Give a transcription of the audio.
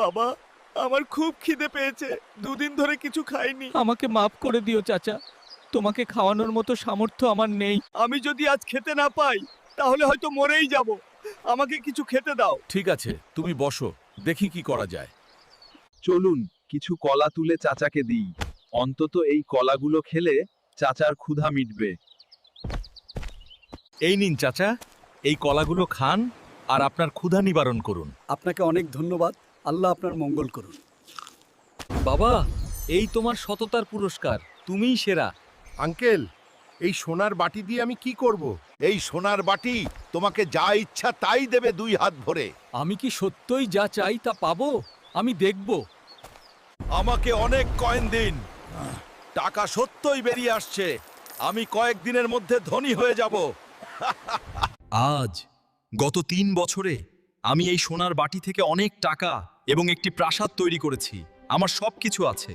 বাবা, আমার খুব খিদে পেয়েছে, দুদিন ধরে কিছু খাইনি। আমাকে মাফ করে দিও চাচা, তোমাকে খাওয়ানোর মতো সামর্থ্য আমার নেই। আমি যদি আজ খেতে না পাই তাহলে হয়তো মরেই যাব। আমাকে কিছু খেতে দাও। ঠিক আছে, তুমি বসো, দেখি কি করা যায়। চলুন কিছু কলা তুলে চাচাকে দিই, অন্তত এই কলাগুলো খেলে চাচার ক্ষুধা মিটবে। এই নিন চাচা, এই কলাগুলো খান আর আপনার ক্ষুধা নিবারণ করুন। আপনাকে অনেক ধন্যবাদ। আল্লাহ আপনার মঙ্গল করুন। বাবা, এই তোমার সততার পুরস্কার, তুমিই সেরা। আঙ্কেল, এই সোনার বাটি দিয়ে আমি কি করব? এই সোনার বাটি তোমাকে যা ইচ্ছা তাই দেবে 2 হাত ভরে। আমি কি সত্যই যা চাই তা পাবো? আমি দেখব। আমাকে অনেক কয়েন দিন, টাকা সত্যই বেরিয়ে আসছে। আমি কয়েকদিনের মধ্যে ধনী হয়ে যাব। আজ গত 3 বছরে আমি এই সোনার বাটি থেকে অনেক টাকা এবং একটি প্রাসাদ তৈরি করেছি। আমার সবকিছু আছে।